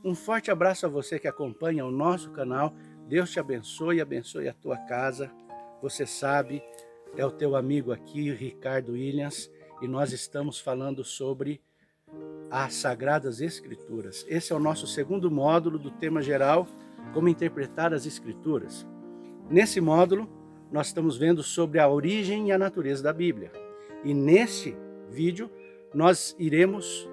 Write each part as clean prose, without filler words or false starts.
Um forte abraço a você que acompanha o nosso canal. Deus te abençoe, abençoe a tua casa. Você sabe, é o teu amigo aqui, Ricardo Williams, e nós estamos falando sobre as Sagradas Escrituras. Esse é o nosso segundo módulo do tema geral, como interpretar as Escrituras. Nesse módulo, nós estamos vendo sobre a origem e a natureza da Bíblia. E neste vídeo, nós iremos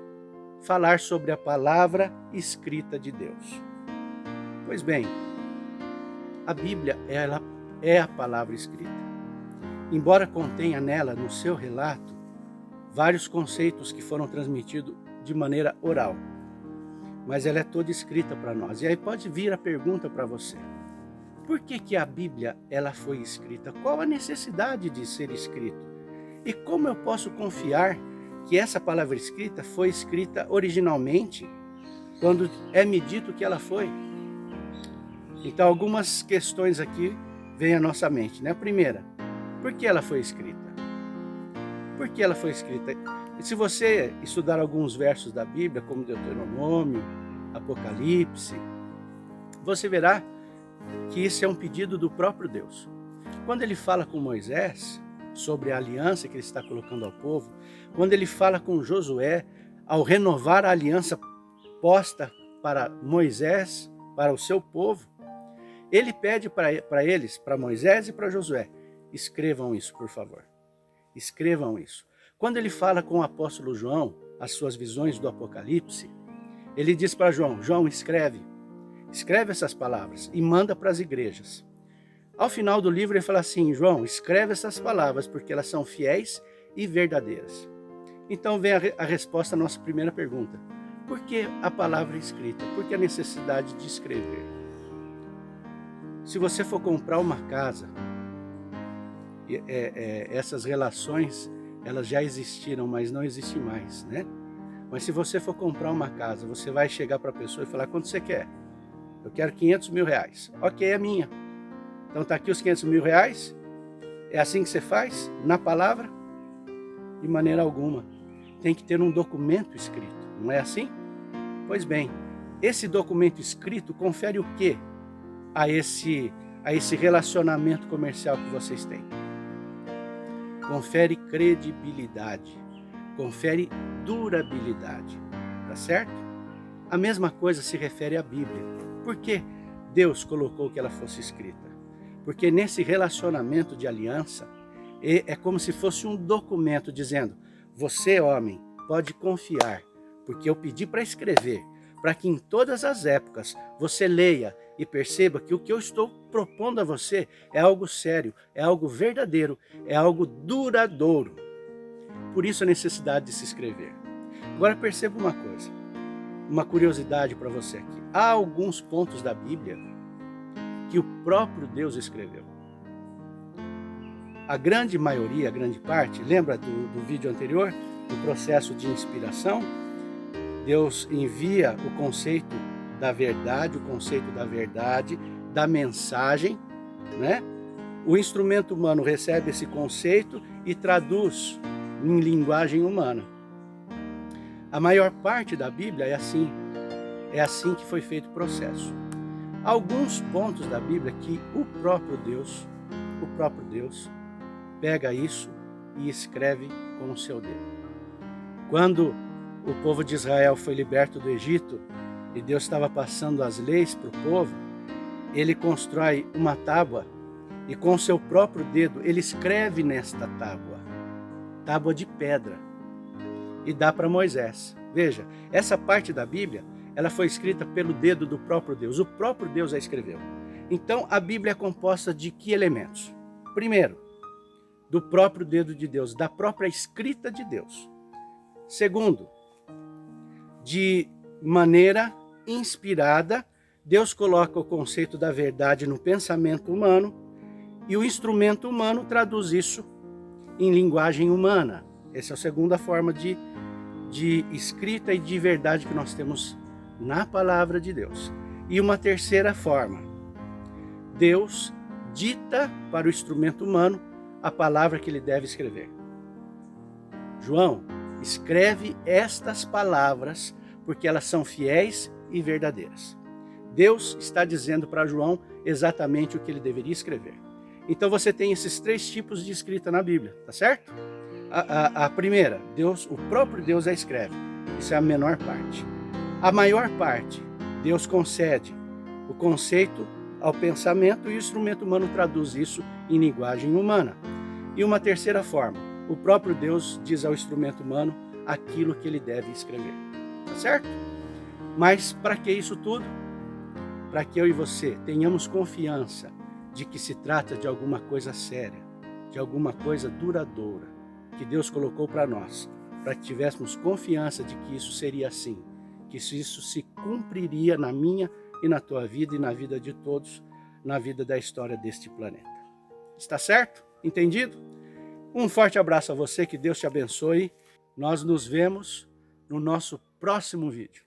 falar sobre a palavra escrita de Deus. Pois bem, a Bíblia, ela é a palavra escrita. Embora contenha nela, no seu relato, vários conceitos que foram transmitidos de maneira oral, mas ela é toda escrita para nós. E aí pode vir a pergunta para você: por que a Bíblia ela foi escrita? Qual a necessidade de ser escrito? E como eu posso confiar que essa palavra escrita foi escrita originalmente, quando é me dito que ela foi? Então, algumas questões aqui vêm à nossa mente, né? A primeira, por que ela foi escrita? Por que ela foi escrita? E se você estudar alguns versos da Bíblia, como Deuteronômio, Apocalipse, você verá que isso é um pedido do próprio Deus. Quando ele fala com Moisés sobre a aliança que ele está colocando ao povo, quando ele fala com Josué, ao renovar a aliança posta para Moisés, para o seu povo, ele pede para eles, para Moisés e para Josué: escrevam isso, por favor. Escrevam isso. Quando ele fala com o apóstolo João, as suas visões do Apocalipse, ele diz para João: João, escreve essas palavras e manda para as igrejas. Ao final do livro ele fala assim: João, escreve essas palavras porque elas são fiéis e verdadeiras. Então vem a resposta à nossa primeira pergunta: por que a palavra escrita? Por que a necessidade de escrever? Se você for comprar uma casa, essas relações elas já existiram, mas não existem mais, né? Mas se você for comprar uma casa, você vai chegar para a pessoa e falar: quanto você quer? Eu quero 500 mil reais. Ok, é minha. Então está aqui os 500 mil reais. É assim que você faz? Na palavra? De maneira alguma. Tem que ter um documento escrito, não é assim? Pois bem, esse documento escrito confere o quê a esse relacionamento comercial que vocês têm? Confere credibilidade, confere durabilidade, tá certo? A mesma coisa se refere à Bíblia. Por que Deus colocou que ela fosse escrita? Porque nesse relacionamento de aliança, é como se fosse um documento dizendo: você, homem, pode confiar, porque eu pedi para escrever, para que em todas as épocas você leia e perceba que o que eu estou propondo a você é algo sério, é algo verdadeiro, é algo duradouro. Por isso a necessidade de se escrever. Agora perceba uma coisa, uma curiosidade para você aqui. Há alguns pontos da Bíblia que o próprio Deus escreveu. A grande maioria, a grande parte, lembra do vídeo anterior, do processo de inspiração? Deus envia o conceito da verdade, da mensagem, né? O instrumento humano recebe esse conceito e traduz em linguagem humana. A maior parte da Bíblia é assim que foi feito o processo. Alguns pontos da Bíblia que o próprio Deus pega isso e escreve com o seu dedo. Quando o povo de Israel foi liberto do Egito e Deus estava passando as leis para o povo, ele constrói uma tábua e com o seu próprio dedo ele escreve nesta tábua de pedra, e dá para Moisés. Veja, essa parte da Bíblia, ela foi escrita pelo dedo do próprio Deus. O próprio Deus a escreveu. Então, a Bíblia é composta de que elementos? Primeiro, do próprio dedo de Deus, da própria escrita de Deus. Segundo, de maneira inspirada, Deus coloca o conceito da verdade no pensamento humano e o instrumento humano traduz isso em linguagem humana. Essa é a segunda forma de escrita e de verdade que nós temos na palavra de Deus. E uma terceira forma, Deus dita para o instrumento humano a palavra que ele deve escrever. João, escreve estas palavras porque elas são fiéis e verdadeiras. Deus está dizendo para João exatamente o que ele deveria escrever. Então você tem esses 3 tipos de escrita na Bíblia, tá certo? A primeira, o próprio Deus a escreve. Isso é a menor parte. A maior parte, Deus concede o conceito ao pensamento e o instrumento humano traduz isso em linguagem humana. E uma terceira forma, o próprio Deus diz ao instrumento humano aquilo que ele deve escrever. Tá certo? Mas para que isso tudo? Para que eu e você tenhamos confiança de que se trata de alguma coisa séria, de alguma coisa duradoura, que Deus colocou para nós, para que tivéssemos confiança de que isso seria assim, que isso se cumpriria na minha e na tua vida e na vida de todos, na vida da história deste planeta. Está certo? Entendido? Um forte abraço a você, que Deus te abençoe. Nós nos vemos no nosso próximo vídeo.